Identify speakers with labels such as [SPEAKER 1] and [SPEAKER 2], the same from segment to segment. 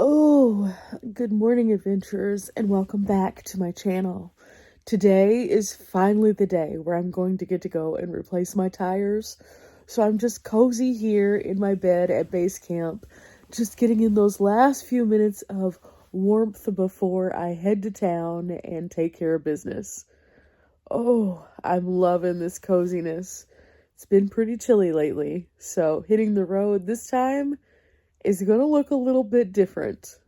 [SPEAKER 1] Oh, good morning, adventurers, and welcome back to my channel. Today is finally the day where I'm going to get to go and replace my tires. So I'm just cozy here in my bed at base camp, just getting in those last few minutes of warmth before I head to town and take care of business. Oh, I'm loving this coziness. It's been pretty chilly lately, so hitting the road this time is going to look a little bit different.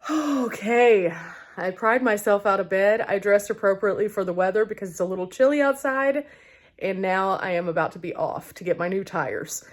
[SPEAKER 1] Okay, I pried myself out of bed. I dressed appropriately for the weather because it's a little chilly outside, and now I am about to be off to get my new tires.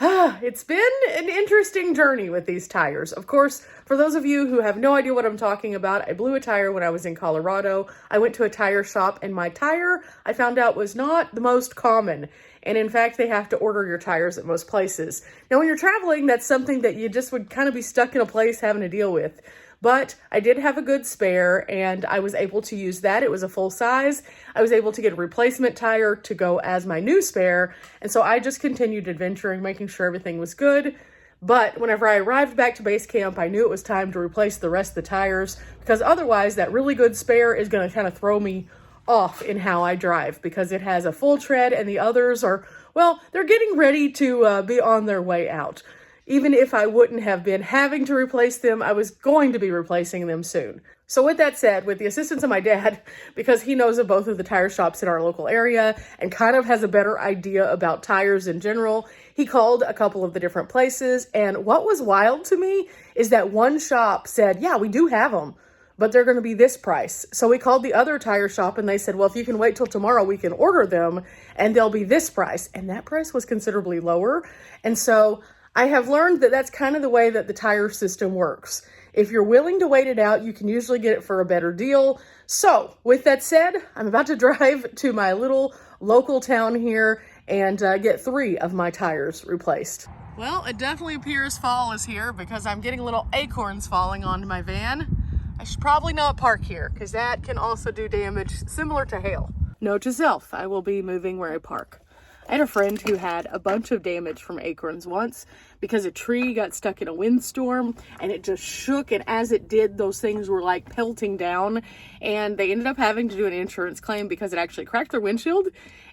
[SPEAKER 1] It's been an interesting journey with these tires. Of course, for those of you who have no idea what I'm talking about, I blew a tire when I was in Colorado. I went to a tire shop, and my tire, I found out, was not the most common. And in fact, they have to order your tires at most places. Now, when you're traveling, that's something that you just would kind of be stuck in a place having to deal with. But I did have a good spare, and I was able to use that. It was a full size. I was able to get a replacement tire to go as my new spare. And so I just continued adventuring, making sure everything was good. But whenever I arrived back to base camp, I knew it was time to replace the rest of the tires, because otherwise that really good spare is going to kind of throw me off in how I drive, because it has a full tread and the others are, well, they're getting ready to be on their way out. Even if I wouldn't have been having to replace them, I was going to be replacing them soon. So with that said, with the assistance of my dad, because he knows of both of the tire shops in our local area and kind of has a better idea about tires in general, he called a couple of the different places. And what was wild to me is that one shop said, yeah, we do have them, but they're going to be this price. So we called the other tire shop and they said, well, if you can wait till tomorrow, we can order them and they'll be this price. And that price was considerably lower. And so I have learned that that's kind of the way that the tire system works. If you're willing to wait it out, you can usually get it for a better deal. So with that said, I'm about to drive to my little local town here and get 3 of my tires replaced. Well, it definitely appears fall is here because I'm getting little acorns falling onto my van. I should probably not park here because that can also do damage similar to hail. Note to self, I will be moving where I park. I had a friend who had a bunch of damage from acorns once because a tree got stuck in a windstorm and it just shook, and as it did, those things were like pelting down, and they ended up having to do an insurance claim because it actually cracked their windshield.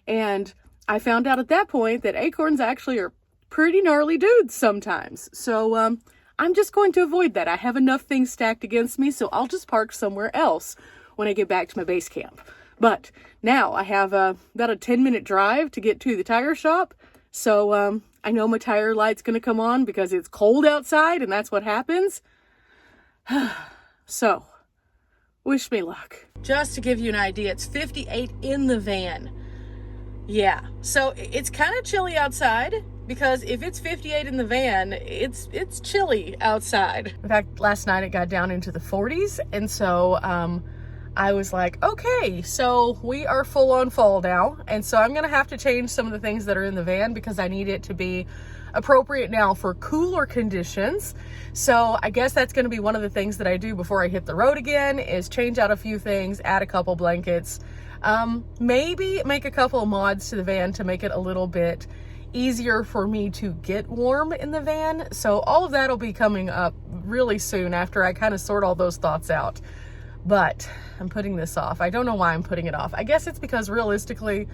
[SPEAKER 1] And I found out at that point that acorns actually are pretty gnarly dudes sometimes. So I'm just going to avoid that. I have enough things stacked against me, so I'll just park somewhere else when I get back to my base camp. But now I have about a 10-minute drive to get to the tire shop. So I know my tire light's going to come on because it's cold outside and that's what happens. So wish me luck. Just to give you an idea, it's 58 in the van. Yeah, so it's kind of chilly outside because if it's 58 in the van, it's chilly outside. In fact, last night it got down into the 40s. And so I was like, okay, so we are full on fall now. And so I'm going to have to change some of the things that are in the van because I need it to be appropriate now for cooler conditions. So I guess that's going to be one of the things that I do before I hit the road again, is change out a few things, add a couple blankets, maybe make a couple of mods to the van to make it a little bit easier for me to get warm in the van. So all of that will be coming up really soon after I kind of sort all those thoughts out. But I'm putting this off. I don't know why I'm putting it off. I guess it's because realistically,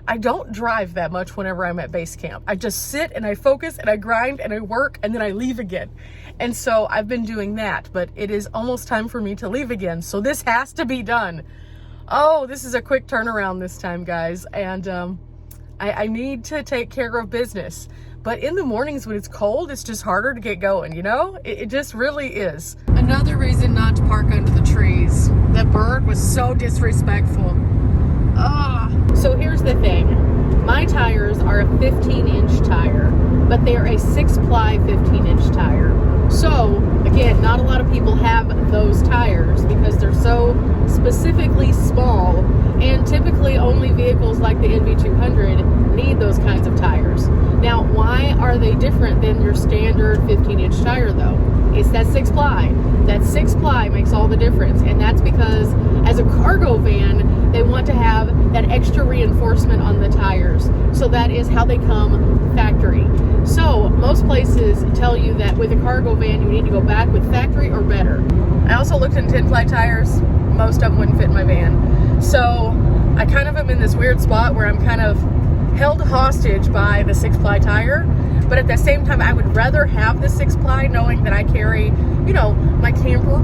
[SPEAKER 1] I don't drive that much whenever I'm at base camp. I just sit and I focus and I grind and I work and then I leave again. And so I've been doing that, but it is almost time for me to leave again. So this has to be done. Oh, this is a quick turnaround this time, guys. And I need to take care of business. But in the mornings when it's cold, it's just harder to get going, you know? It just really is. Another reason not to park under the trees. That bird was so disrespectful. So here's the thing. My tires are a 15-inch tire, but they're a 6-ply 15-inch tire. So, again, not a lot of people have those tires because they're so specifically small, and typically only vehicles like the NV200 need those kinds of tires. Now, why are they different than your standard 15-inch tire, though? It's that 6-ply. That 6-ply makes all the difference, and that's because as a cargo van, they want to have that extra reinforcement on the tires. So that is how they come factory. So most places tell you that with a cargo van, you need to go back with factory or better. also looked in 10-ply tires. Most of them wouldn't fit in my van. So I kind of am in this weird spot where I'm kind of held hostage by the 6-ply tire. But at the same time, I would rather have the 6-ply knowing that I carry, you know, my camper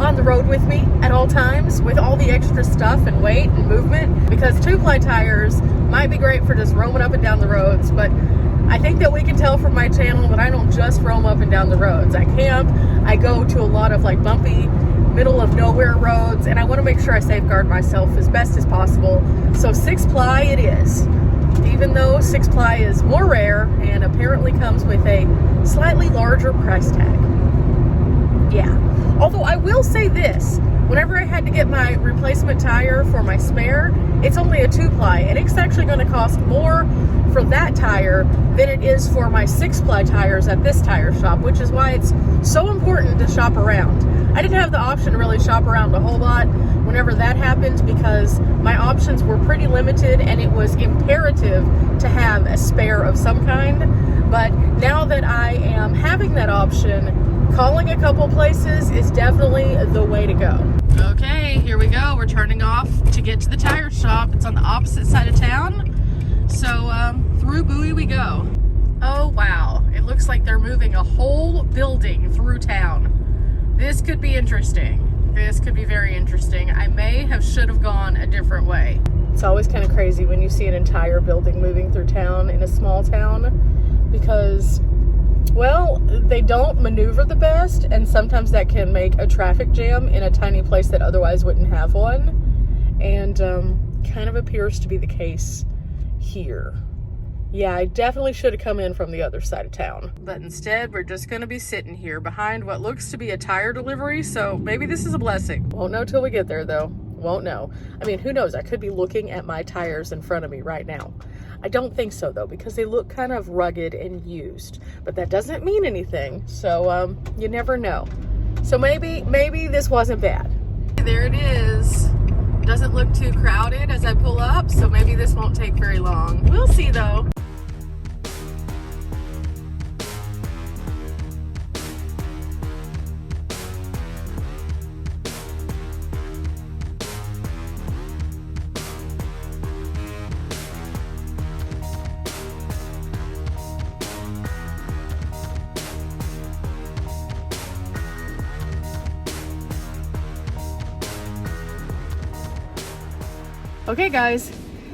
[SPEAKER 1] on the road with me at all times with all the extra stuff and weight and movement, because 2-ply tires might be great for just roaming up and down the roads, but I think that we can tell from my channel that I don't just roam up and down the roads. I camp, I go to a lot of like bumpy, middle of nowhere roads, and I want to make sure I safeguard myself as best as possible. So 6-ply it is, even though 6-ply is more rare and apparently comes with a slightly larger price tag. Yeah. Although I will say this, whenever I had to get my replacement tire for my spare, it's only a 2-ply, and it's actually going to cost more for that tire than it is for my 6-ply tires at this tire shop, which is why it's so important to shop around. I didn't have the option to really shop around a whole lot whenever that happened, because my options were pretty limited and it was imperative to have a spare of some kind. But now that I am having that option, calling a couple places is definitely the way to go. Okay, here we go. We're turning off to get to the tire shop. It's on the opposite side of town. So through Bowie we go. Oh wow, it looks like they're moving a whole building through town. This could be interesting. This could be very interesting. I should have gone a different way. It's always kind of crazy when you see an entire building moving through town in a small town, because, well, they don't maneuver the best, and sometimes that can make a traffic jam in a tiny place that otherwise wouldn't have one. And kind of appears to be the case here. Yeah, I definitely should have come in from the other side of town. But instead, we're just going to be sitting here behind what looks to be a tire delivery, so maybe this is a blessing. Won't know till we get there, though. Won't know. I mean, who knows? I could be looking at my tires in front of me right now. I don't think so, though, because they look kind of rugged and used. But that doesn't mean anything, so you never know. So maybe this wasn't bad. There it is. Doesn't look too crowded as I pull up, so maybe this won't take very long. We'll see, though. Okay guys,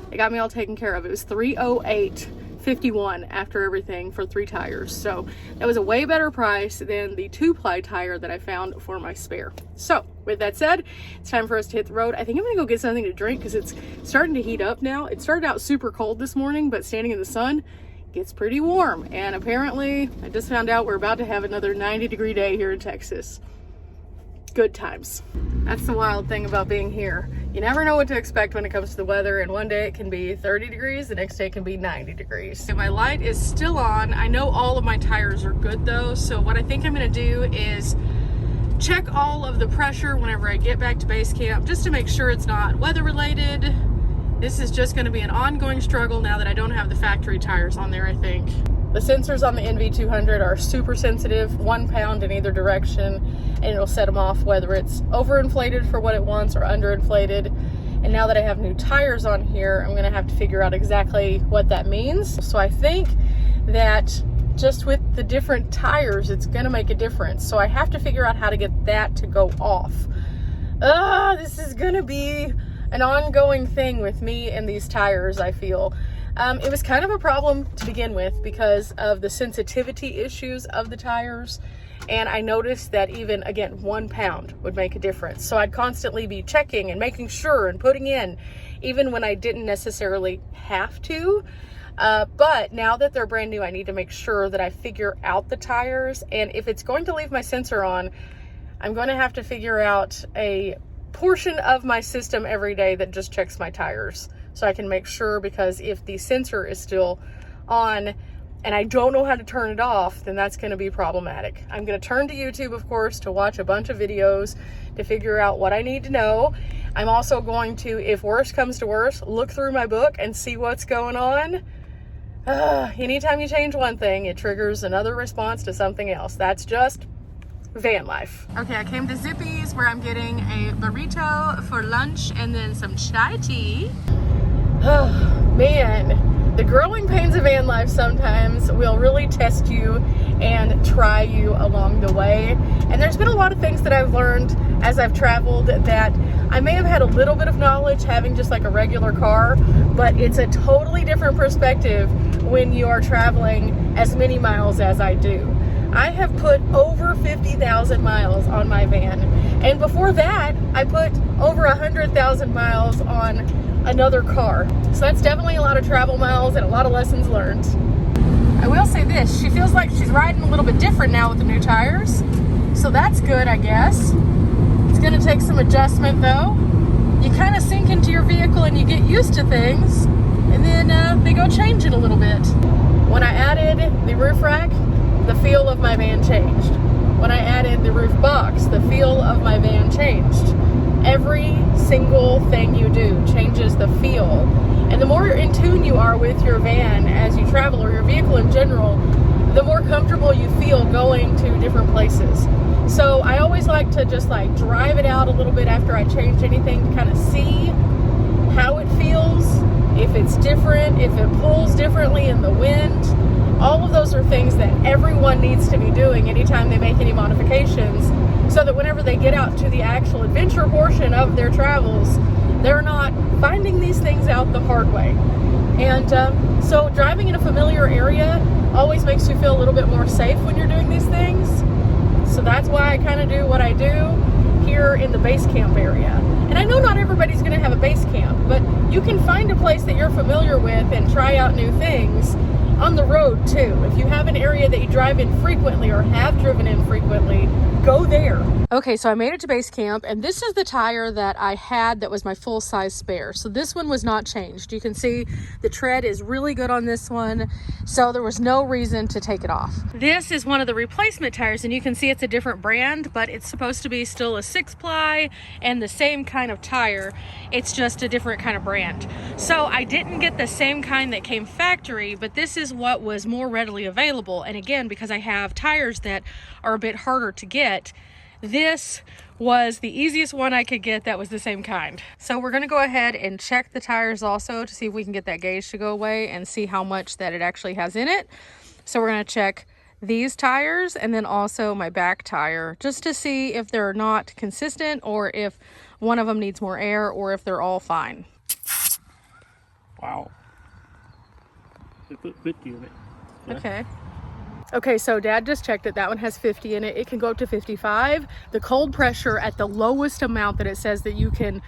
[SPEAKER 1] they got me all taken care of. It was $308.51 after everything for 3 tires. So that was a way better price than the 2-ply tire that I found for my spare. So with that said, it's time for us to hit the road. I think I'm gonna go get something to drink because it's starting to heat up now. It started out super cold this morning, but standing in the sun gets pretty warm. And apparently, I just found out we're about to have another 90-degree day here in Texas. Good times. That's the wild thing about being here. You never know what to expect when it comes to the weather, and one day it can be 30 degrees, the next day it can be 90 degrees. And my light is still on. I know all of my tires are good though, so what I think I'm gonna do is check all of the pressure whenever I get back to base camp, just to make sure it's not weather related. This is just gonna be an ongoing struggle now that I don't have the factory tires on there, I think. The sensors on the NV200 are super sensitive, 1 pound in either direction, and it'll set them off whether it's overinflated for what it wants or underinflated. And now that I have new tires on here, I'm gonna have to figure out exactly what that means. So I think that just with the different tires, it's gonna make a difference. So I have to figure out how to get that to go off. This is gonna be an ongoing thing with me and these tires, I feel. It was kind of a problem to begin with because of the sensitivity issues of the tires. And I noticed that even, again, 1 pound would make a difference. So I'd constantly be checking and making sure and putting in, even when I didn't necessarily have to. But now that they're brand new, I need to make sure that I figure out the tires. And if it's going to leave my sensor on, I'm going to have to figure out a portion of my system every day that just checks my tires, so I can make sure, because if the sensor is still on and I don't know how to turn it off, then that's going to be problematic. I'm going to turn to YouTube, of course, to watch a bunch of videos to figure out what I need to know. I'm also going to, if worse comes to worse, look through my book and see what's going on. Anytime you change one thing, it triggers another response to something else. That's just van life. Okay, I came to Zippy's where I'm getting a burrito for lunch and then some chai tea. Oh, man, the growing pains of van life sometimes will really test you and try you along the way. And there's been a lot of things that I've learned as I've traveled that I may have had a little bit of knowledge having just like a regular car, but it's a totally different perspective when you are traveling as many miles as I do. I have put over 50,000 miles on my van, and before that I put over 100,000 miles on another car. So that's definitely a lot of travel miles and a lot of lessons learned. I will say this, she feels like she's riding a little bit different now with the new tires, so that's good, I guess. It's gonna take some adjustment though. You kind of sink into your vehicle and you get used to things, and then they go changing a little bit. When I added the roof rack, the feel of my van changed. When I added the roof box, the feel of my van changed. Every single thing you do changes the feel. And the more in tune you are with your van as you travel, or your vehicle in general, the more comfortable you feel going to different places. So I always like to just like drive it out a little bit after I change anything to kind of see how it feels, if it's different, if it pulls differently in the wind. All of those are things that everyone needs to be doing anytime they make any modifications, so that whenever they get out to the actual adventure portion of their travels, they're not finding these things out the hard way. And so driving in a familiar area always makes you feel a little bit more safe when you're doing these things. So that's why I kind of do what I do here in the base camp area. And I know not everybody's going to have a base camp, but you can find a place that you're familiar with and try out new things on the road too. If you have an area that you drive in frequently or have driven in frequently, go there. Okay, so I made it to base camp, and this is the tire that I had that was my full size spare. So this one was not changed. You can see the tread is really good on this one, so there was no reason to take it off. This is one of the replacement tires, and you can see it's a different brand, but it's supposed to be still a 6-ply and the same kind of tire. It's just a different kind of brand. So I didn't get the same kind that came factory, but this is what was more readily available. And again, because I have tires that are a bit harder to get, this was the easiest one I could get that was the same kind. So we're gonna go ahead and check the tires also to see if we can get that gauge to go away and see how much that it actually has in it. So we're gonna check these tires and then also my back tire, just to see if they're not consistent or if one of them needs more air or if they're all fine.
[SPEAKER 2] Wow. They put 50 in it. Yeah.
[SPEAKER 1] Okay. Okay, so Dad just checked it. That one has 50 in it. It can go up to 55. The cold pressure at the lowest amount that it says that you can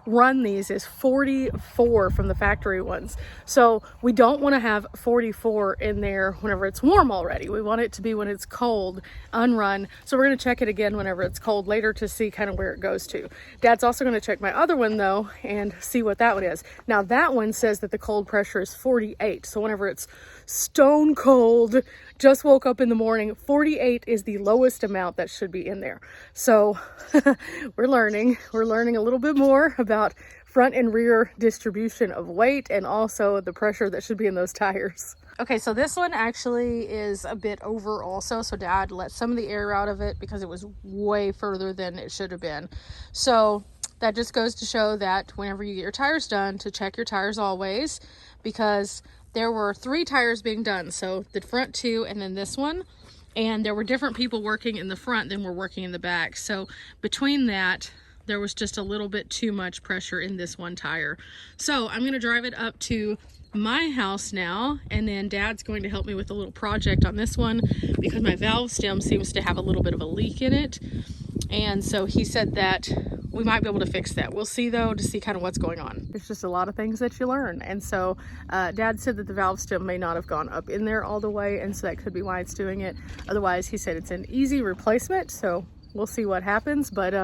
[SPEAKER 1] run these is 44 from the factory ones. So we don't want to have 44 in there whenever it's warm already. We want it to be when it's cold, unrun. So we're going to check it again whenever it's cold later to see kind of where it goes to. Dad's also going to check my other one though and see what that one is. Now that one says that the cold pressure is 48. So whenever it's stone cold, just woke up in the morning, 48 is the lowest amount that should be in there. So we're learning a little bit more about front and rear distribution of weight and also the pressure that should be in those tires. Okay, so this one actually is a bit over also. So Dad let some of the air out of it because it was way further than it should have been. So that just goes to show that whenever you get your tires done, to check your tires always, because there were 3 tires being done. So the front 2 and then this one. And there were different people working in the front than were working in the back. So between that, there was just a little bit too much pressure in this one tire. So I'm going to drive it up to my house now, and then Dad's going to help me with a little project on this one because my valve stem seems to have a little bit of a leak in it. And so he said that we might be able to fix that. We'll see though, to see kind of what's going on. It's just a lot of things that you learn. And so Dad said that the valve stem may not have gone up in there all the way, and so that could be why it's doing it. Otherwise, he said it's an easy replacement, so we'll see what happens. But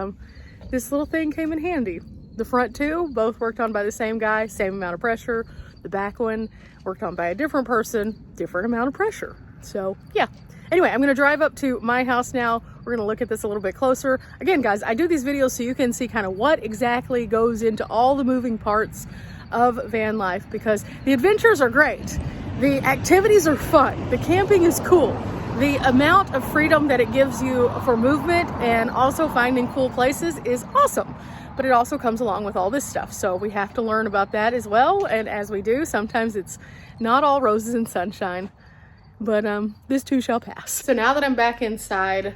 [SPEAKER 1] this little thing came in handy. The front 2 both worked on by the same guy, same amount of pressure. The back one worked on by a different person, different amount of pressure. So yeah. Anyway, I'm going to drive up to my house now. We're going to look at this a little bit closer. Again, guys, I do these videos so you can see kind of what exactly goes into all the moving parts of van life, because the adventures are great. The activities are fun. The camping is cool. The amount of freedom that it gives you for movement and also finding cool places is awesome. But it also comes along with all this stuff. So we have to learn about that as well. And as we do, sometimes it's not all roses and sunshine. But this too shall pass. So now that I'm back inside,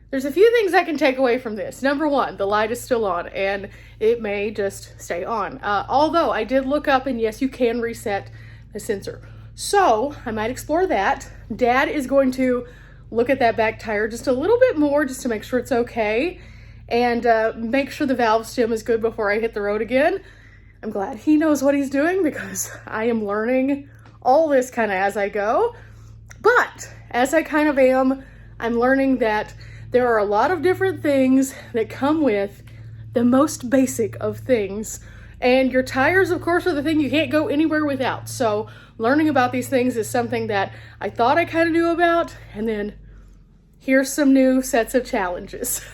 [SPEAKER 1] there's a few things I can take away from this. Number one, the light is still on and it may just stay on. Although I did look up and yes, you can reset the sensor. So I might explore that. Dad is going to look at that back tire just a little bit more just to make sure it's okay and make sure the valve stem is good before I hit the road again. I'm glad he knows what he's doing because I am learning all this kind of as I go. But as I kind of am, I'm learning that there are a lot of different things that come with the most basic of things. And your tires, of course, are the thing you can't go anywhere without. So learning about these things is something that I thought I kind of knew about. And then here's some new sets of challenges,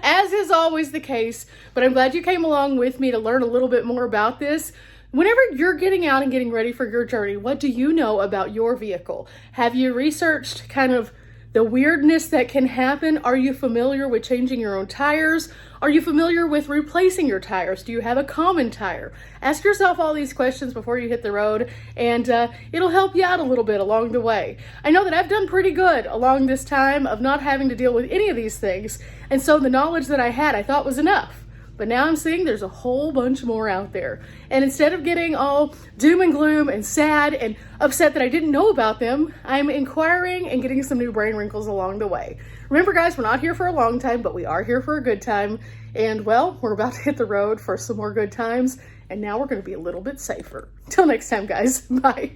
[SPEAKER 1] as is always the case. But I'm glad you came along with me to learn a little bit more about this. Whenever you're getting out and getting ready for your journey, what do you know about your vehicle? Have you researched kind of the weirdness that can happen? Are you familiar with changing your own tires? Are you familiar with replacing your tires? Do you have a common tire? Ask yourself all these questions before you hit the road, and it'll help you out a little bit along the way. I know that I've done pretty good along this time of not having to deal with any of these things, and so the knowledge that I had I thought was enough. But now I'm seeing there's a whole bunch more out there. And instead of getting all doom and gloom and sad and upset that I didn't know about them, I'm inquiring and getting some new brain wrinkles along the way. Remember guys, we're not here for a long time, but we are here for a good time. And well, we're about to hit the road for some more good times. And now we're gonna be a little bit safer. Till next time guys, bye.